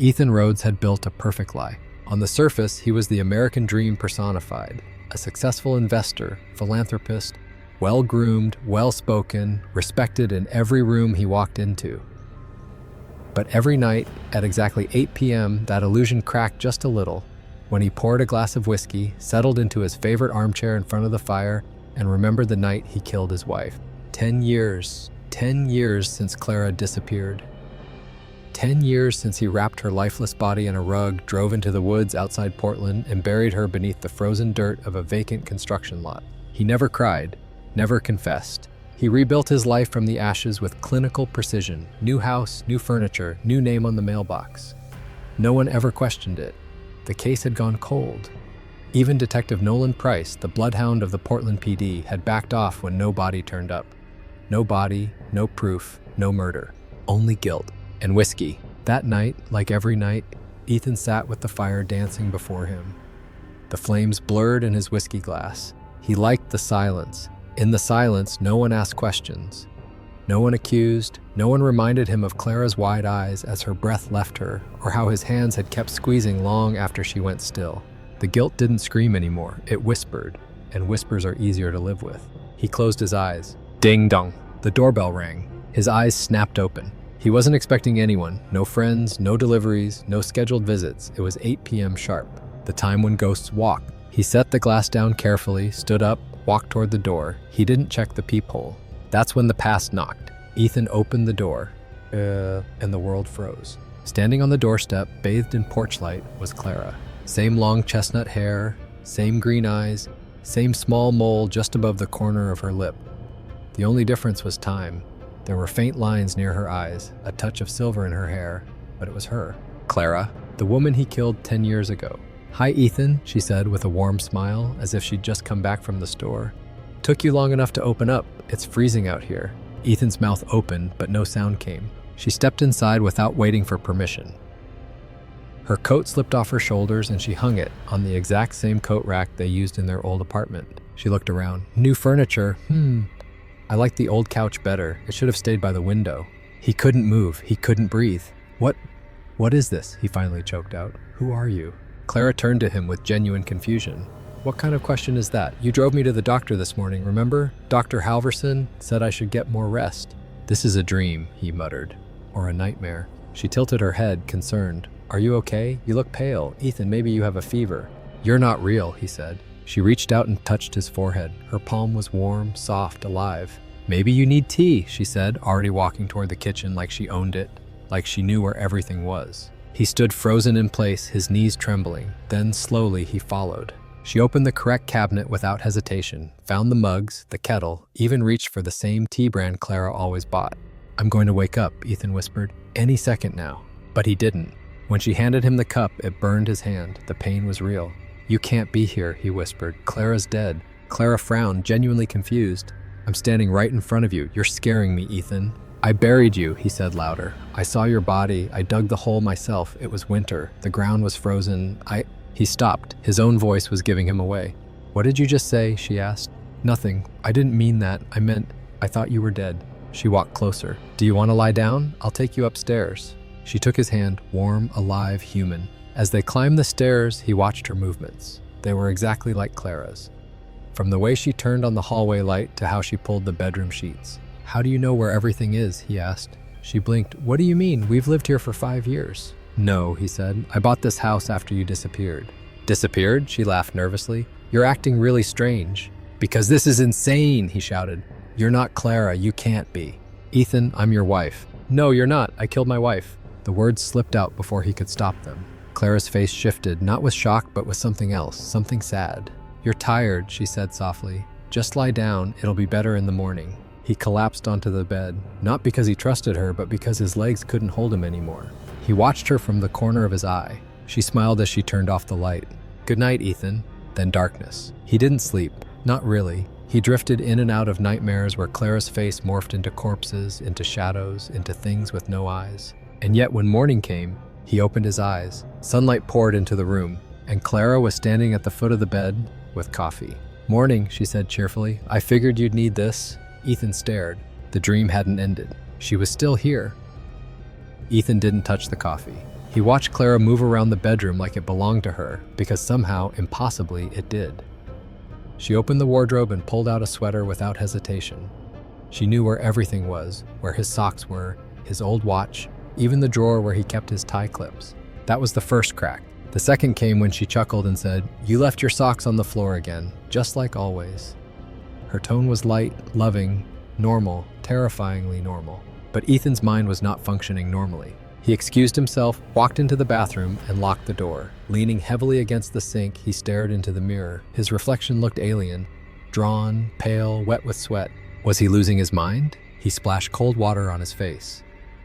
Ethan Rhodes had built a perfect lie. On the surface, he was the American dream personified, a successful investor, philanthropist, well-groomed, well-spoken, respected in every room he walked into. But every night, at exactly 8 p.m., that illusion cracked just a little, when he poured a glass of whiskey, settled into his favorite armchair in front of the fire, and remembered the night he killed his wife. 10 years since Clara disappeared. 10 years since he wrapped her lifeless body in a rug, drove into the woods outside Portland, and buried her beneath the frozen dirt of a vacant construction lot. He never cried, never confessed. He rebuilt his life from the ashes with clinical precision. New house, new furniture, new name on the mailbox. No one ever questioned it. The case had gone cold. Even Detective Nolan Price, the bloodhound of the Portland PD, had backed off when no body turned up. No body, no proof, no murder. Only guilt. And whiskey. That night, like every night, Ethan sat with the fire dancing before him. The flames blurred in his whiskey glass. He liked the silence. In the silence, no one asked questions. No one accused. No one reminded him of Clara's wide eyes as her breath left her, or how his hands had kept squeezing long after she went still. The guilt didn't scream anymore. It whispered, and whispers are easier to live with. He closed his eyes. Ding dong. The doorbell rang. His eyes snapped open. He wasn't expecting anyone. No friends, no deliveries, no scheduled visits. It was 8 p.m. sharp, the time when ghosts walk. He set the glass down carefully, stood up, walked toward the door. He didn't check the peephole. That's when the past knocked. Ethan opened the door, and the world froze. Standing on the doorstep, bathed in porch light, was Clara. Same long chestnut hair, same green eyes, same small mole just above the corner of her lip. The only difference was time. There were faint lines near her eyes, a touch of silver in her hair, but it was her. Clara, the woman he killed 10 years ago. "Hi, Ethan," she said with a warm smile, as if she'd just come back from the store. "Took you long enough to open up. It's freezing out here." Ethan's mouth opened, but no sound came. She stepped inside without waiting for permission. Her coat slipped off her shoulders and she hung it on the exact same coat rack they used in their old apartment. She looked around. New furniture. I like the old couch better. It should have stayed by the window. He couldn't move. He couldn't breathe. What is this?" he finally choked out. "Who are you?" Clara turned to him with genuine confusion. "What kind of question is that? You drove me to the doctor this morning, remember? Dr. Halverson said I should get more rest." "This is a dream," he muttered. "Or a nightmare." She tilted her head, concerned. "Are you okay? You look pale. Ethan, maybe you have a fever." "You're not real," he said. She reached out and touched his forehead. Her palm was warm, soft, alive. "Maybe you need tea," she said, already walking toward the kitchen like she owned it, like she knew where everything was. He stood frozen in place, his knees trembling. Then, slowly, he followed. She opened the correct cabinet without hesitation, found the mugs, the kettle, even reached for the same tea brand Clara always bought. "I'm going to wake up," Ethan whispered. "Any second now." But he didn't. When she handed him the cup, it burned his hand. The pain was real. "You can't be here," he whispered. "Clara's dead." Clara frowned, genuinely confused. "I'm standing right in front of you. You're scaring me, Ethan." "I buried you," he said louder. "I saw your body. I dug the hole myself. It was winter. The ground was frozen. He stopped. His own voice was giving him away. "What did you just say?" she asked. "Nothing. I didn't mean that. I thought you were dead." She walked closer. "Do you want to lie down? I'll take you upstairs." She took his hand, warm, alive, human. As they climbed the stairs, he watched her movements. They were exactly like Clara's. From the way she turned on the hallway light to how she pulled the bedroom sheets. "How do you know where everything is?" he asked. She blinked. "What do you mean? We've lived here for 5 years." "No," he said. "I bought this house after you disappeared." "Disappeared?" She laughed nervously. "You're acting really strange." "Because this is insane," he shouted. "You're not Clara. You can't be." "Ethan, I'm your wife." "No, you're not. I killed my wife." The words slipped out before he could stop them. Clara's face shifted, not with shock, but with something else, something sad. "You're tired," she said softly. "Just lie down. It'll be better in the morning." He collapsed onto the bed, not because he trusted her, but because his legs couldn't hold him anymore. He watched her from the corner of his eye. She smiled as she turned off the light. "Good night, Ethan." Then darkness. He didn't sleep. Not really. He drifted in and out of nightmares where Clara's face morphed into corpses, into shadows, into things with no eyes. And yet when morning came, he opened his eyes. Sunlight poured into the room, and Clara was standing at the foot of the bed with coffee. "Morning," she said cheerfully. "I figured you'd need this." Ethan stared. The dream hadn't ended. She was still here. Ethan didn't touch the coffee. He watched Clara move around the bedroom like it belonged to her, because somehow, impossibly, it did. She opened the wardrobe and pulled out a sweater without hesitation. She knew where everything was, where his socks were, his old watch, even the drawer where he kept his tie clips. That was the first crack. The second came when she chuckled and said, "You left your socks on the floor again, just like always." Her tone was light, loving, normal, terrifyingly normal. But Ethan's mind was not functioning normally. He excused himself, walked into the bathroom, and locked the door. Leaning heavily against the sink, he stared into the mirror. His reflection looked alien, drawn, pale, wet with sweat. Was he losing his mind? He splashed cold water on his face.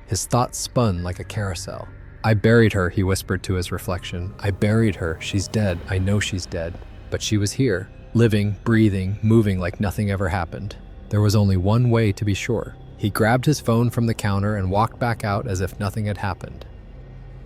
His thoughts spun like a carousel. "I buried her," he whispered to his reflection. "I buried her. She's dead. I know she's dead." But she was here, living, breathing, moving like nothing ever happened. There was only one way to be sure. He grabbed his phone from the counter and walked back out as if nothing had happened.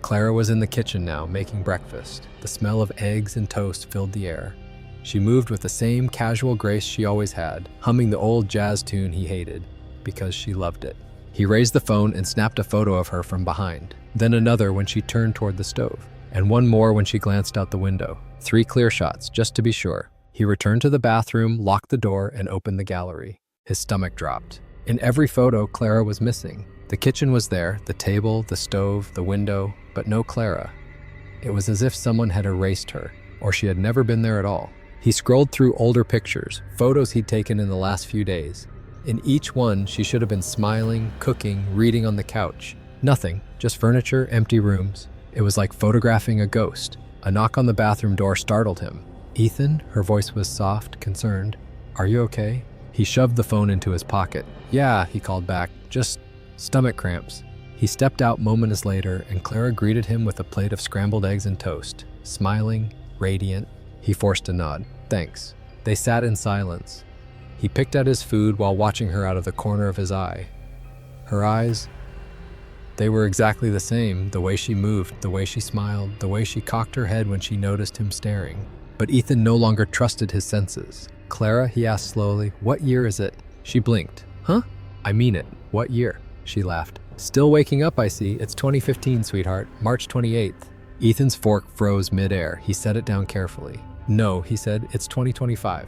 Clara was in the kitchen now, making breakfast. The smell of eggs and toast filled the air. She moved with the same casual grace she always had, humming the old jazz tune he hated, because she loved it. He raised the phone and snapped a photo of her from behind. Then another when she turned toward the stove, and one more when she glanced out the window. 3 clear shots, just to be sure. He returned to the bathroom, locked the door, and opened the gallery. His stomach dropped. In every photo, Clara was missing. The kitchen was there, the table, the stove, the window, but no Clara. It was as if someone had erased her, or she had never been there at all. He scrolled through older pictures, photos he'd taken in the last few days. In each one, she should have been smiling, cooking, reading on the couch. Nothing, just furniture, empty rooms. It was like photographing a ghost. A knock on the bathroom door startled him. "Ethan?" Her voice was soft, concerned. "Are you okay?" He shoved the phone into his pocket. "Yeah," he called back, "just stomach cramps." He stepped out moments later, and Clara greeted him with a plate of scrambled eggs and toast. Smiling, radiant, he forced a nod. "Thanks." They sat in silence. He picked at his food while watching her out of the corner of his eye. Her eyes, they were exactly the same, the way she moved, the way she smiled, the way she cocked her head when she noticed him staring. But Ethan no longer trusted his senses. "Clara," he asked slowly, "what year is it?" She blinked. "Huh? I mean it. What year?" She laughed. "Still waking up, I see. It's 2015, sweetheart. March 28th. Ethan's fork froze midair. He set it down carefully. "No," he said, "it's 2025.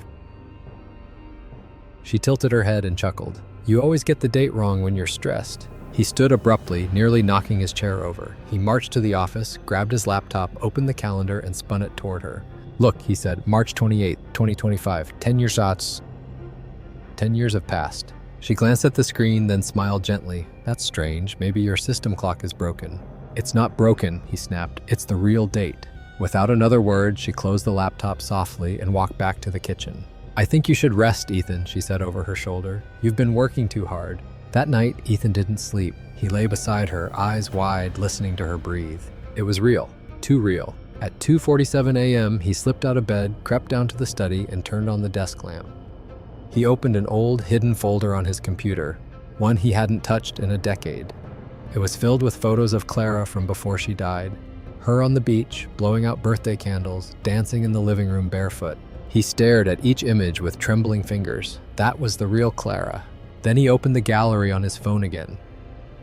She tilted her head and chuckled. "You always get the date wrong when you're stressed." He stood abruptly, nearly knocking his chair over. He marched to the office, grabbed his laptop, opened the calendar, and spun it toward her. "Look," he said, "March 28th, 2025. 10 year shots. 10 years have passed." She glanced at the screen, then smiled gently. "That's strange. Maybe your system clock is broken." "It's not broken," he snapped. "It's the real date." Without another word, she closed the laptop softly and walked back to the kitchen. "I think you should rest, Ethan," she said over her shoulder. "You've been working too hard." That night, Ethan didn't sleep. He lay beside her, eyes wide, listening to her breathe. It was real. Too real. At 2:47 a.m., he slipped out of bed, crept down to the study, and turned on the desk lamp. He opened an old, hidden folder on his computer, one he hadn't touched in a decade. It was filled with photos of Clara from before she died. Her on the beach, blowing out birthday candles, dancing in the living room barefoot. He stared at each image with trembling fingers. That was the real Clara. Then he opened the gallery on his phone again.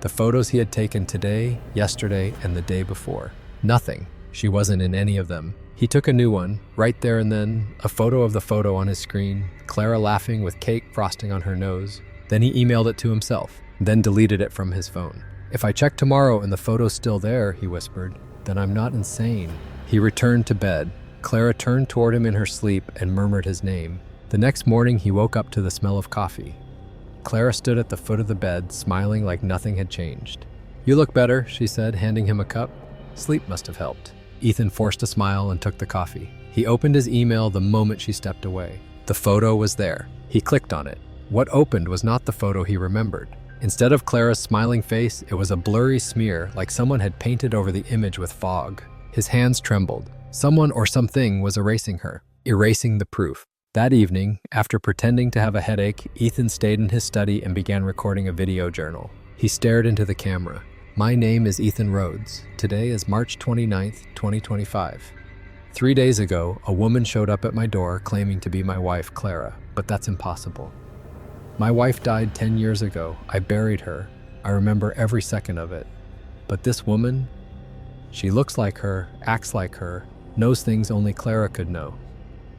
The photos he had taken today, yesterday, and the day before. Nothing. She wasn't in any of them. He took a new one, right there and then, a photo of the photo on his screen, Clara laughing with cake frosting on her nose. Then he emailed it to himself, then deleted it from his phone. "If I check tomorrow and the photo's still there," he whispered, "then I'm not insane." He returned to bed. Clara turned toward him in her sleep and murmured his name. The next morning, he woke up to the smell of coffee. Clara stood at the foot of the bed, smiling like nothing had changed. "You look better," she said, handing him a cup. Sleep must have helped. Ethan forced a smile and took the coffee. He opened his email the moment she stepped away. The photo was there. He clicked on it. What opened was not the photo he remembered. Instead of Clara's smiling face, it was a blurry smear, like someone had painted over the image with fog. His hands trembled. Someone or something was erasing her, erasing the proof. That evening, after pretending to have a headache, Ethan stayed in his study and began recording a video journal. He stared into the camera. "My name is Ethan Rhodes. Today is March 29th, 2025. 3 days ago, a woman showed up at my door claiming to be my wife, Clara, but that's impossible. My wife died 10 years ago. I buried her. I remember every second of it. But this woman, She looks like her, acts like her, knows things only Clara could know.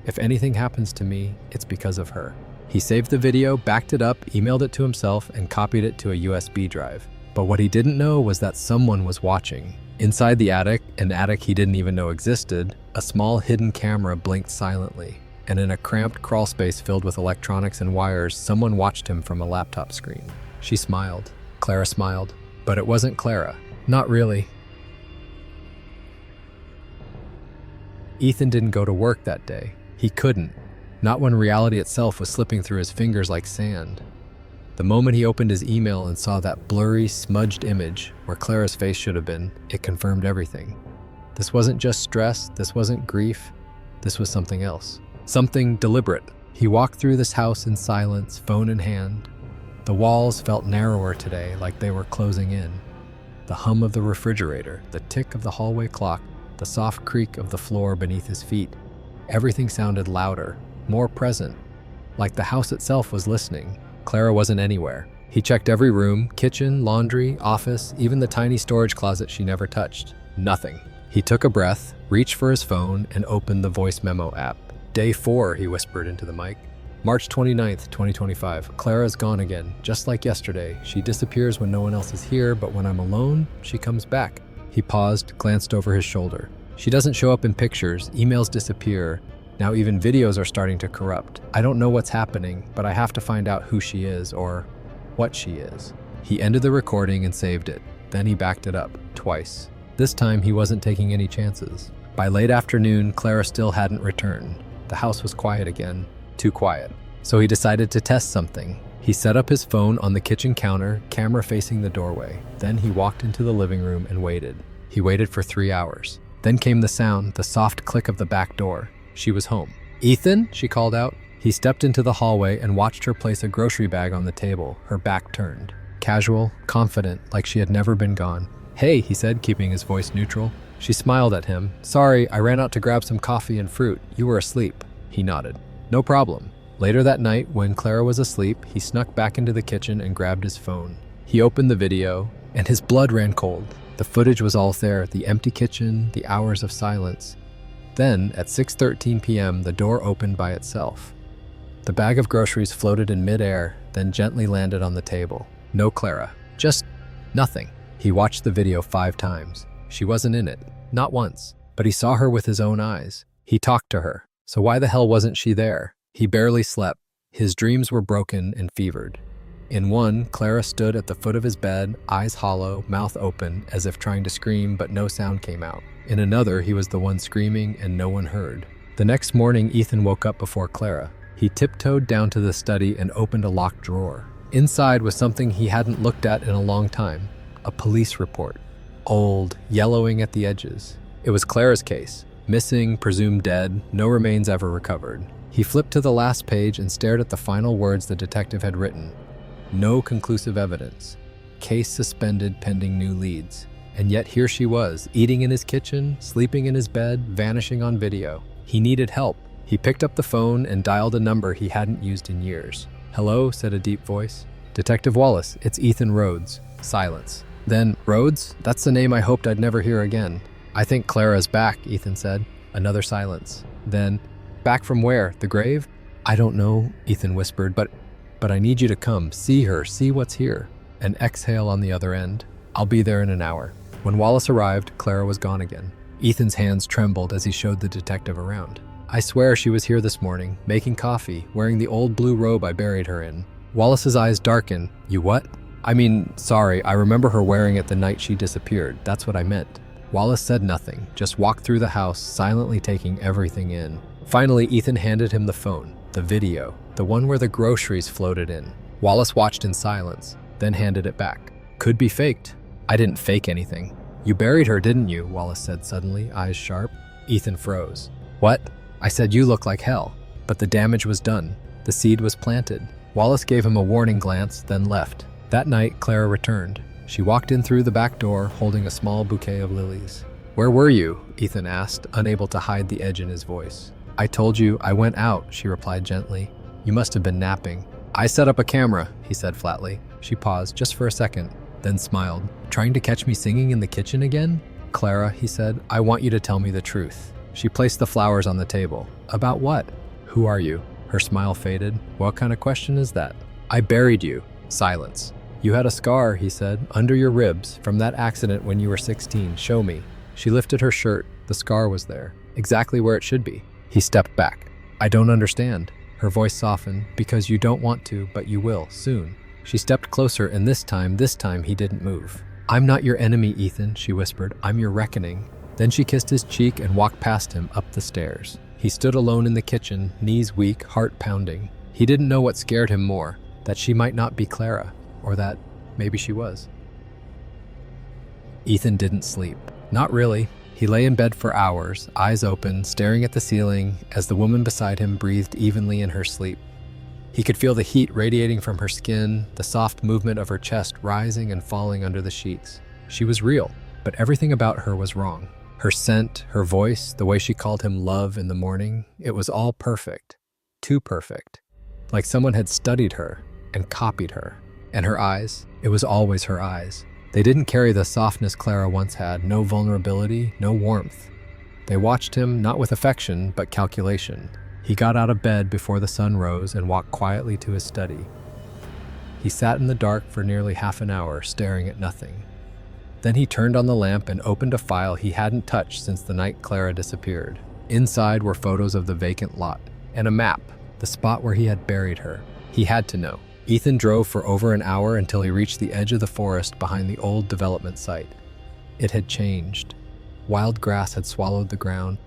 If anything happens to me, it's because of her. He saved the video, backed it up, emailed it to himself, and copied it to a USB drive. But what he didn't know was that someone was watching. Inside the attic, an attic he didn't even know existed, a small hidden camera blinked silently. And in a cramped crawl space filled with electronics and wires, someone watched him from a laptop screen. She smiled. Clara smiled. But it wasn't Clara. Not really. Ethan didn't go to work that day. He couldn't. Not when reality itself was slipping through his fingers like sand. The moment he opened his email and saw that blurry, smudged image where Clara's face should have been, it confirmed everything. This wasn't just stress, this wasn't grief, this was something else. Something deliberate. He walked through this house in silence, phone in hand. The walls felt narrower today, like they were closing in. The hum of the refrigerator, the tick of the hallway clock, the soft creak of the floor beneath his feet. Everything sounded louder, more present, like the house itself was listening. Clara wasn't anywhere. He checked every room, kitchen, laundry, office, even the tiny storage closet she never touched. Nothing. He took a breath, reached for his phone, and opened the voice memo app. Day 4, he whispered into the mic. March 29th, 2025. Clara's gone again, just like yesterday. She disappears when no one else is here, but when I'm alone, she comes back. He paused, glanced over his shoulder. She doesn't show up in pictures, emails disappear. Now even videos are starting to corrupt. I don't know what's happening, but I have to find out who she is or what she is. He ended the recording and saved it. Then he backed it up, twice. This time he wasn't taking any chances. By late afternoon, Clara still hadn't returned. The house was quiet again, too quiet. So he decided to test something. He set up his phone on the kitchen counter, camera facing the doorway. Then he walked into the living room and waited. He waited for 3 hours. Then came the sound, the soft click of the back door. She was home. "Ethan?" she called out. He stepped into the hallway and watched her place a grocery bag on the table, her back turned. Casual, confident, like she had never been gone. "Hey," he said, keeping his voice neutral. She smiled at him. "Sorry, I ran out to grab some coffee and fruit. You were asleep." He nodded. "No problem." Later that night, when Clara was asleep, he snuck back into the kitchen and grabbed his phone. He opened the video, and his blood ran cold. The footage was all there, the empty kitchen, the hours of silence. Then, at 6:13 p.m., the door opened by itself. The bag of groceries floated in midair, then gently landed on the table. No Clara. Just nothing. He watched the video 5 times. She wasn't in it. Not once. But he saw her with his own eyes. He talked to her. So why the hell wasn't she there? He barely slept. His dreams were broken and fevered. In one, Clara stood at the foot of his bed, eyes hollow, mouth open, as if trying to scream, but no sound came out. In another, he was the one screaming and no one heard. The next morning, Ethan woke up before Clara. He tiptoed down to the study and opened a locked drawer. Inside was something he hadn't looked at in a long time. A police report. Old, yellowing at the edges. It was Clara's case. Missing, presumed dead, no remains ever recovered. He flipped to the last page and stared at the final words the detective had written. No conclusive evidence. Case suspended pending new leads. And yet here she was, eating in his kitchen, sleeping in his bed, vanishing on video. He needed help. He picked up the phone and dialed a number he hadn't used in years. "Hello," said a deep voice. "Detective Wallace, it's Ethan Rhodes." Silence. Then, "Rhodes? That's the name I hoped I'd never hear again." "I think Clara's back," Ethan said. Another silence. Then, "Back from where? The grave?" "I don't know," Ethan whispered, but I need you to come, see her, see what's here." An exhale on the other end. "I'll be there in an hour." When Wallace arrived, Clara was gone again. Ethan's hands trembled as he showed the detective around. "I swear she was here this morning, making coffee, wearing the old blue robe I buried her in." Wallace's eyes darkened. "You what?" "I mean, sorry, I remember her wearing it the night she disappeared. That's what I meant." Wallace said nothing, just walked through the house, silently taking everything in. Finally, Ethan handed him the phone, the video, the one where the groceries floated in. Wallace watched in silence, then handed it back. "Could be faked." "I didn't fake anything." "You buried her, didn't you?" Wallace said suddenly, eyes sharp. Ethan froze. "What?" "I said you look like hell." But the damage was done. The seed was planted. Wallace gave him a warning glance, then left. That night, Clara returned. She walked in through the back door, holding a small bouquet of lilies. "Where were you?" Ethan asked, unable to hide the edge in his voice. "I told you, I went out," she replied gently. "You must have been napping." "I set up a camera," he said flatly. She paused just for a second, then smiled. "Trying to catch me singing in the kitchen again?" Clara, he said, I want you to tell me the truth. She placed the flowers on the table. About what? Who are you? Her smile faded. What kind of question is that? I buried you. Silence. You had a scar, he said, under your ribs from that accident when you were 16. Show me. She lifted her shirt. The scar was there, exactly where it should be. He stepped back. I don't understand. Her voice softened. Because you don't want to, but you will, soon. She stepped closer, and this time he didn't move. I'm not your enemy, Ethan, she whispered. I'm your reckoning. Then she kissed his cheek and walked past him up the stairs. He stood alone in the kitchen, knees weak, heart pounding. He didn't know what scared him more, that she might not be Clara, or that maybe she was. Ethan didn't sleep. Not really. He lay in bed for hours, eyes open, staring at the ceiling as the woman beside him breathed evenly in her sleep. He could feel the heat radiating from her skin, the soft movement of her chest rising and falling under the sheets. She was real, but everything about her was wrong. Her scent, her voice, the way she called him love in the morning, it was all perfect. Too perfect. Like someone had studied her and copied her. And her eyes, it was always her eyes. They didn't carry the softness Clara once had, no vulnerability, no warmth. They watched him, not with affection, but calculation. He got out of bed before the sun rose and walked quietly to his study. He sat in the dark for nearly half an hour, staring at nothing. Then he turned on the lamp and opened a file he hadn't touched since the night Clara disappeared. Inside were photos of the vacant lot and a map, the spot where he had buried her. He had to know. Ethan drove for over an hour until he reached the edge of the forest behind the old development site. It had changed. Wild grass had swallowed the ground.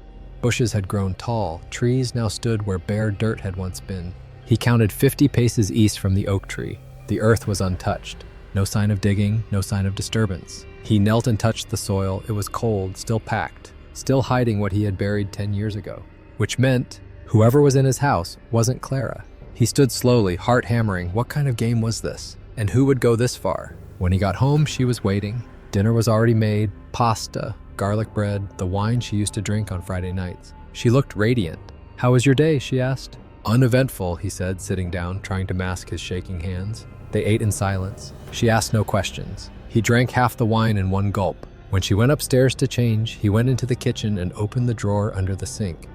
Bushes had grown tall. Trees now stood where bare dirt had once been. He counted 50 paces east from the oak tree. The earth was untouched. No sign of digging, no sign of disturbance. He knelt and touched the soil. It was cold, still packed, still hiding what he had buried 10 years ago. Which meant whoever was in his house wasn't Clara. He stood slowly, heart hammering. What kind of game was this? And who would go this far? When he got home, she was waiting. Dinner was already made. Pasta, garlic bread, the wine she used to drink on Friday nights. She looked radiant. How was your day? She asked. Uneventful, he said, sitting down, trying to mask his shaking hands. They ate in silence. She asked no questions. He drank half the wine in one gulp. When she went upstairs to change, he went into the kitchen and opened the drawer under the sink.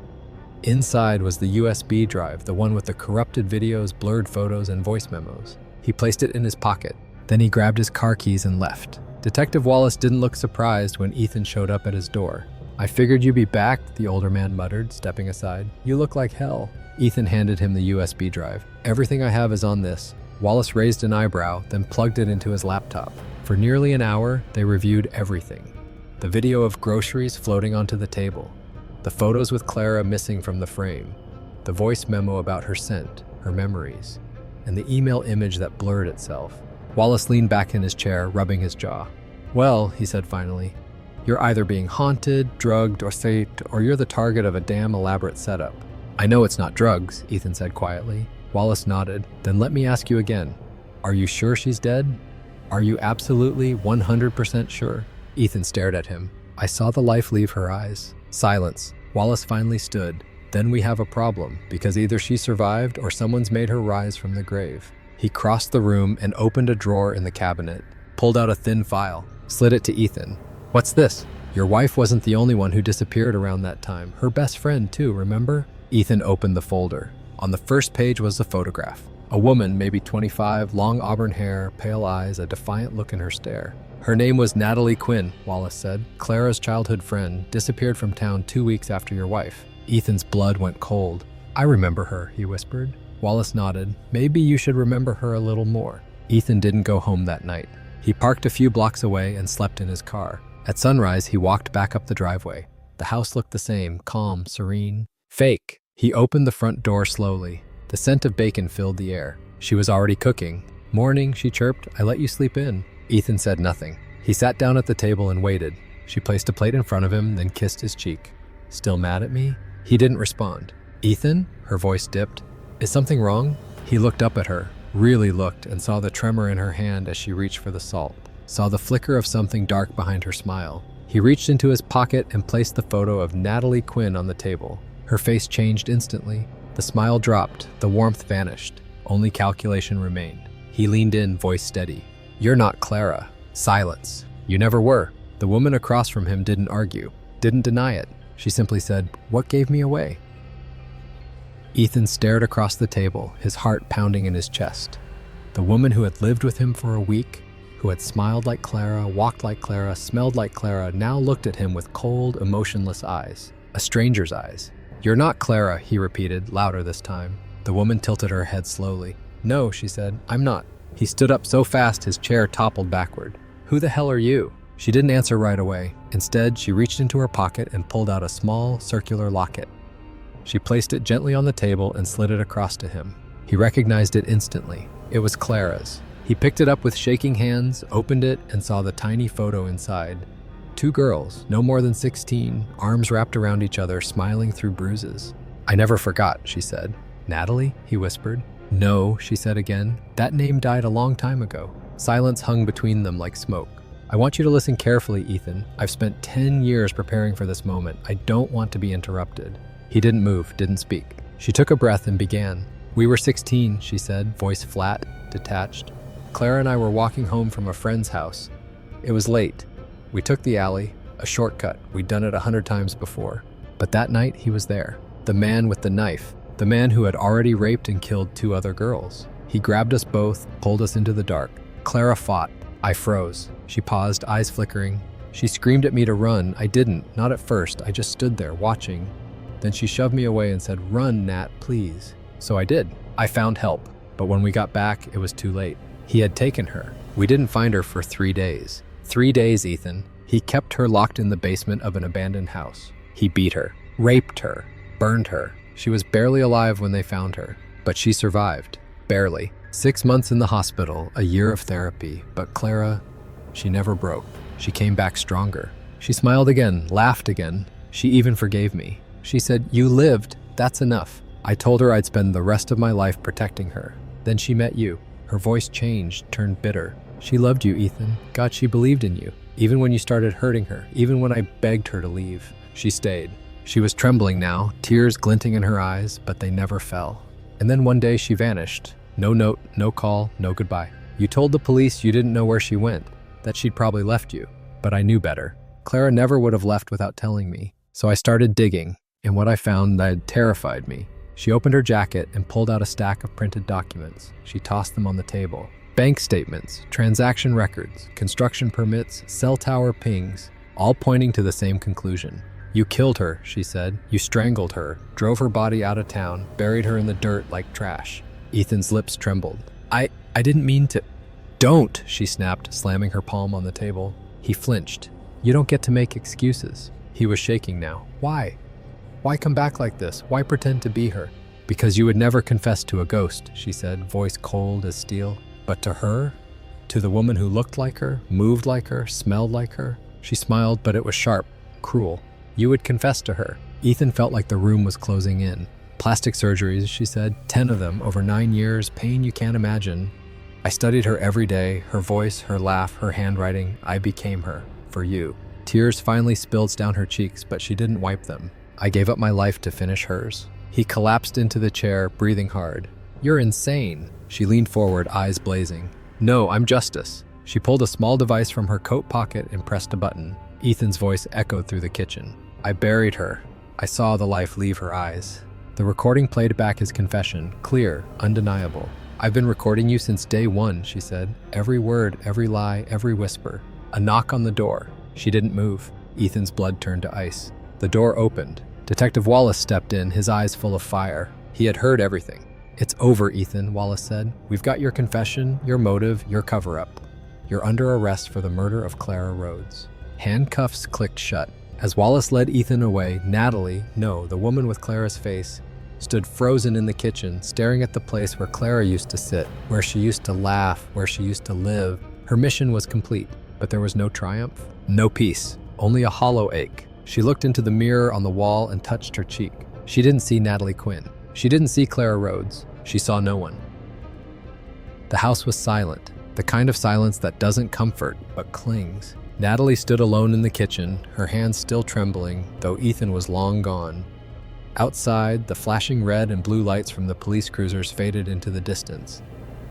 Inside was the USB drive, the one with the corrupted videos, blurred photos, and voice memos. He placed it in his pocket. Then he grabbed his car keys and left. Detective Wallace didn't look surprised when Ethan showed up at his door. I figured you'd be back, the older man muttered, stepping aside. You look like hell. Ethan handed him the USB drive. Everything I have is on this. Wallace raised an eyebrow, then plugged it into his laptop. For nearly an hour, they reviewed everything. The video of groceries floating onto the table. The photos with Clara missing from the frame. The voice memo about her scent, her memories. And the email image that blurred itself. Wallace leaned back in his chair, rubbing his jaw. Well, he said finally, you're either being haunted, drugged, or saved, or you're the target of a damn elaborate setup. I know it's not drugs, Ethan said quietly. Wallace nodded. Then let me ask you again. Are you sure she's dead? Are you absolutely 100% sure? Ethan stared at him. I saw the life leave her eyes. Silence. Wallace finally stood. Then we have a problem, because either she survived or someone's made her rise from the grave. He crossed the room and opened a drawer in the cabinet, pulled out a thin file, slid it to Ethan. What's this? Your wife wasn't the only one who disappeared around that time. Her best friend too, remember? Ethan opened the folder. On the first page was a photograph. A woman, maybe 25, long auburn hair, pale eyes, a defiant look in her stare. Her name was Natalie Quinn, Wallace said. Clara's childhood friend, disappeared from town 2 weeks after your wife. Ethan's blood went cold. I remember her, he whispered. Wallace nodded. Maybe you should remember her a little more. Ethan didn't go home that night. He parked a few blocks away and slept in his car. At sunrise, he walked back up the driveway. The house looked the same, calm, serene. Fake. He opened the front door slowly. The scent of bacon filled the air. She was already cooking. Morning, she chirped. I let you sleep in. Ethan said nothing. He sat down at the table and waited. She placed a plate in front of him, then kissed his cheek. Still mad at me? He didn't respond. Ethan? Her voice dipped. Is something wrong? He looked up at her, really looked, and saw the tremor in her hand as she reached for the salt. Saw the flicker of something dark behind her smile. He reached into his pocket and placed the photo of Natalie Quinn on the table. Her face changed instantly. The smile dropped, the warmth vanished. Only calculation remained. He leaned in, voice steady. You're not Clara. Silence. You never were. The woman across from him didn't argue, didn't deny it. She simply said, "What gave me away?" Ethan stared across the table, his heart pounding in his chest. The woman who had lived with him for a week, who had smiled like Clara, walked like Clara, smelled like Clara, now looked at him with cold, emotionless eyes. A stranger's eyes. "You're not Clara," he repeated, louder this time. The woman tilted her head slowly. "No," she said, "I'm not." He stood up so fast his chair toppled backward. "Who the hell are you?" She didn't answer right away. Instead, she reached into her pocket and pulled out a small, circular locket. She placed it gently on the table and slid it across to him. He recognized it instantly. It was Clara's. He picked it up with shaking hands, opened it, and saw the tiny photo inside. Two girls, no more than 16, arms wrapped around each other, smiling through bruises. "I never forgot," she said. "Natalie?" he whispered. "No," she said again. "That name died a long time ago." Silence hung between them like smoke. "I want you to listen carefully, Ethan. I've spent 10 years preparing for this moment. I don't want to be interrupted." He didn't move, didn't speak. She took a breath and began. "We were 16, she said, voice flat, detached. "Clara and I were walking home from a friend's house. It was late. We took the alley, a shortcut. We'd done it 100 times before. But that night, he was there. The man with the knife. The man who had already raped and killed 2 other girls. He grabbed us both, pulled us into the dark. Clara fought. I froze." She paused, eyes flickering. "She screamed at me to run. I didn't, not at first. I just stood there, watching. Then she shoved me away and said, 'Run, Nat, please.' So I did. I found help. But when we got back, it was too late. He had taken her. We didn't find her for 3 days. 3 days, Ethan. He kept her locked in the basement of an abandoned house. He beat her, raped her, burned her. She was barely alive when they found her. But she survived. Barely. 6 months in the hospital, a year of therapy. But Clara, she never broke. She came back stronger. She smiled again, laughed again. She even forgave me. She said, 'You lived. That's enough.' I told her I'd spend the rest of my life protecting her. Then she met you. Her voice changed, turned bitter. She loved you, Ethan. God, she believed in you. Even when you started hurting her, even when I begged her to leave, she stayed. She was trembling now, tears glinting in her eyes, but they never fell. And then one day she vanished. No note, no call, no goodbye. You told the police you didn't know where she went, that she'd probably left you. But I knew better. Clara never would have left without telling me. So I started digging, and what I found that terrified me. She opened her jacket and pulled out a stack of printed documents. She tossed them on the table. Bank statements, transaction records, construction permits, cell tower pings, all pointing to the same conclusion. "You killed her," she said. "You strangled her, drove her body out of town, buried her in the dirt like trash." Ethan's lips trembled. I didn't mean to." "Don't," she snapped, slamming her palm on the table. He flinched. "You don't get to make excuses." He was shaking now. "Why? Why come back like this? Why pretend to be her?" "Because you would never confess to a ghost," she said, voice cold as steel. "But to her? To the woman who looked like her, moved like her, smelled like her?" She smiled, but it was sharp, cruel. "You would confess to her." Ethan felt like the room was closing in. "Plastic surgeries," she said, 10 of them over 9 years, pain you can't imagine. "I studied her every day, her voice, her laugh, her handwriting. I became her, for you." Tears finally spilled down her cheeks, but she didn't wipe them. "I gave up my life to finish hers." He collapsed into the chair, breathing hard. "You're insane." She leaned forward, eyes blazing. "No, I'm Justice." She pulled a small device from her coat pocket and pressed a button. Ethan's voice echoed through the kitchen. "I buried her. I saw the life leave her eyes." The recording played back his confession, clear, undeniable. "I've been recording you since day 1, she said. "Every word, every lie, every whisper." A knock on the door. She didn't move. Ethan's blood turned to ice. The door opened. Detective Wallace stepped in, his eyes full of fire. He had heard everything. "It's over, Ethan," Wallace said. "We've got your confession, your motive, your cover-up. You're under arrest for the murder of Clara Rhodes." Handcuffs clicked shut. As Wallace led Ethan away, Natalie, no, the woman with Clara's face, stood frozen in the kitchen, staring at the place where Clara used to sit, where she used to laugh, where she used to live. Her mission was complete, but there was no triumph, no peace, only a hollow ache. She looked into the mirror on the wall and touched her cheek. She didn't see Natalie Quinn. She didn't see Clara Rhodes. She saw no one. The house was silent, the kind of silence that doesn't comfort, but clings. Natalie stood alone in the kitchen, her hands still trembling, though Ethan was long gone. Outside, the flashing red and blue lights from the police cruisers faded into the distance.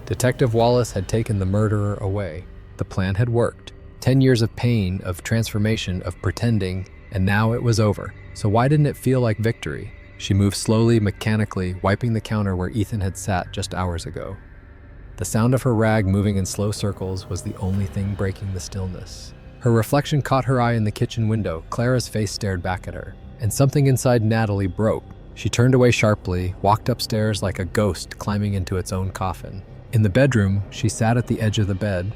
Detective Wallace had taken the murderer away. The plan had worked. 10 years of pain, of transformation, of pretending, and now it was over. So why didn't it feel like victory? She moved slowly, mechanically, wiping the counter where Ethan had sat just hours ago. The sound of her rag moving in slow circles was the only thing breaking the stillness. Her reflection caught her eye in the kitchen window. Clara's face stared back at her, and something inside Natalie broke. She turned away sharply, walked upstairs like a ghost climbing into its own coffin. In the bedroom, she sat at the edge of the bed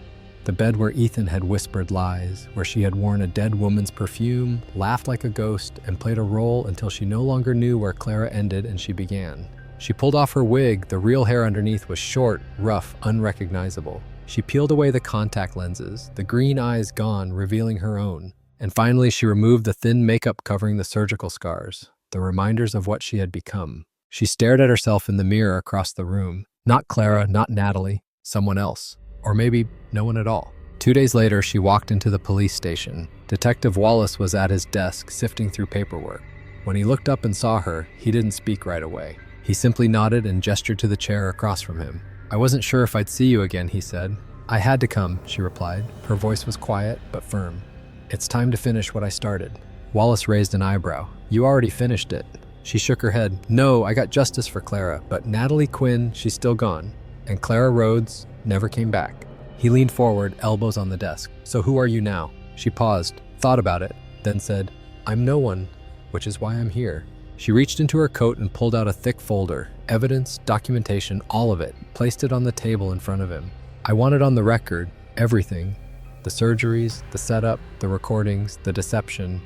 where Ethan had whispered lies, where she had worn a dead woman's perfume, laughed like a ghost, and played a role until she no longer knew where Clara ended and she began. She pulled off her wig. The real hair underneath was short, rough, unrecognizable. She peeled away the contact lenses, the green eyes gone, revealing her own. And finally, she removed the thin makeup covering the surgical scars, the reminders of what she had become. She stared at herself in the mirror across the room. Not Clara, not Natalie, someone else. Or maybe no one at all. 2 days later, she walked into the police station. Detective Wallace was at his desk, sifting through paperwork. When he looked up and saw her, he didn't speak right away. He simply nodded and gestured to the chair across from him. "I wasn't sure if I'd see you again," he said. "I had to come," she replied. Her voice was quiet but firm. "It's time to finish what I started." Wallace raised an eyebrow. "You already finished it." She shook her head. "No, I got justice for Clara, but Natalie Quinn, she's still gone. And Clara Rhodes never came back." He leaned forward, elbows on the desk. "So who are you now?" She paused, thought about it, then said, "I'm no one, which is why I'm here." She reached into her coat and pulled out a thick folder. Evidence, documentation, all of it, placed it on the table in front of him. "I want it on the record, everything. The surgeries, the setup, the recordings, the deception.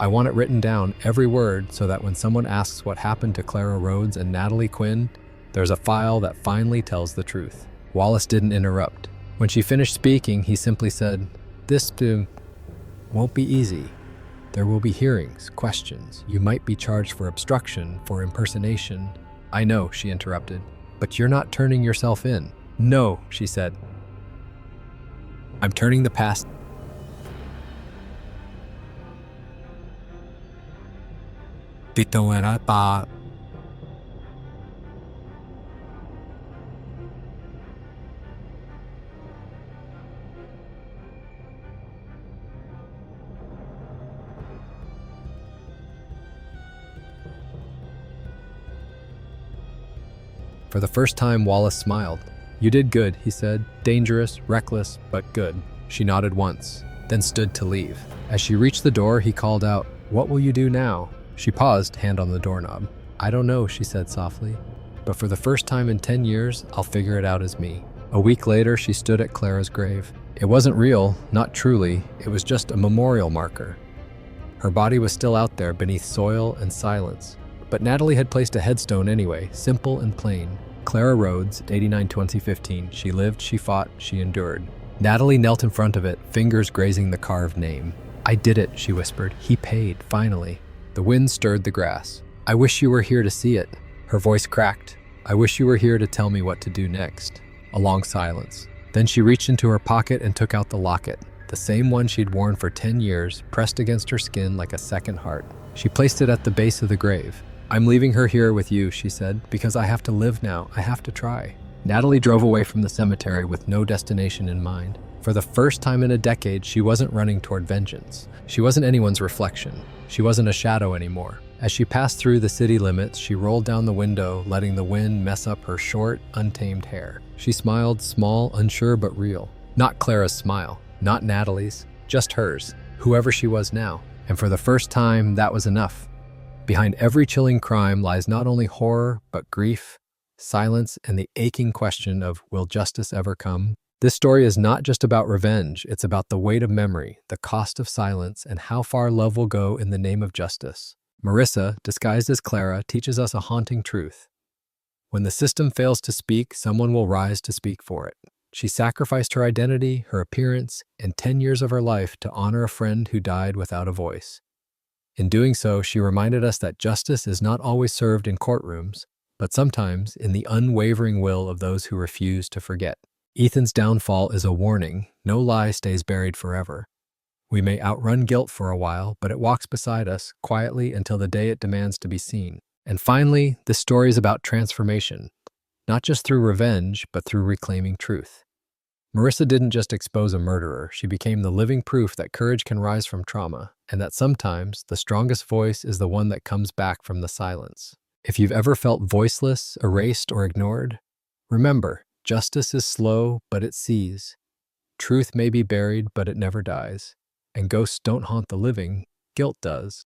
I want it written down, every word, so that when someone asks what happened to Clara Rhodes and Natalie Quinn, there's a file that finally tells the truth." Wallace didn't interrupt. When she finished speaking, he simply said, "This won't be easy. There will be hearings, questions. You might be charged for obstruction, for impersonation." "I know," she interrupted, "but you're not turning yourself in." "No," she said. "I'm turning the past." For the first time, Wallace smiled. "You did good," he said. "Dangerous, reckless, but good." She nodded once, then stood to leave. As she reached the door, he called out, "What will you do now?" She paused, hand on the doorknob. "I don't know," she said softly. "But for the first time in 10 years, I'll figure it out as me." A week later, she stood at Clara's grave. It wasn't real, not truly. It was just a memorial marker. Her body was still out there beneath soil and silence. But Natalie had placed a headstone anyway, simple and plain. Clara Rhodes, 89-2015. She lived, she fought, she endured. Natalie knelt in front of it, fingers grazing the carved name. "I did it," she whispered. "He paid, finally." The wind stirred the grass. "I wish you were here to see it." Her voice cracked. "I wish you were here to tell me what to do next." A long silence. Then she reached into her pocket and took out the locket, the same one she'd worn for 10 years, pressed against her skin like a second heart. She placed it at the base of the grave. "I'm leaving her here with you," she said, "because I have to live now. I have to try." Natalie drove away from the cemetery with no destination in mind. For the first time in a decade, she wasn't running toward vengeance. She wasn't anyone's reflection. She wasn't a shadow anymore. As she passed through the city limits, she rolled down the window, letting the wind mess up her short, untamed hair. She smiled, small, unsure but real. Not Clara's smile, not Natalie's, just hers, whoever she was now. And for the first time, that was enough. Behind every chilling crime lies not only horror, but grief, silence, and the aching question of, will justice ever come? This story is not just about revenge, it's about the weight of memory, the cost of silence, and how far love will go in the name of justice. Marissa, disguised as Clara, teaches us a haunting truth. When the system fails to speak, someone will rise to speak for it. She sacrificed her identity, her appearance, and 10 years of her life to honor a friend who died without a voice. In doing so, she reminded us that justice is not always served in courtrooms, but sometimes in the unwavering will of those who refuse to forget. Ethan's downfall is a warning. No lie stays buried forever. We may outrun guilt for a while, but it walks beside us quietly until the day it demands to be seen. And finally, this story is about transformation, not just through revenge, but through reclaiming truth. Marissa didn't just expose a murderer, she became the living proof that courage can rise from trauma, and that sometimes the strongest voice is the one that comes back from the silence. If you've ever felt voiceless, erased, or ignored, remember, justice is slow, but it sees. Truth may be buried, but it never dies. And ghosts don't haunt the living, guilt does.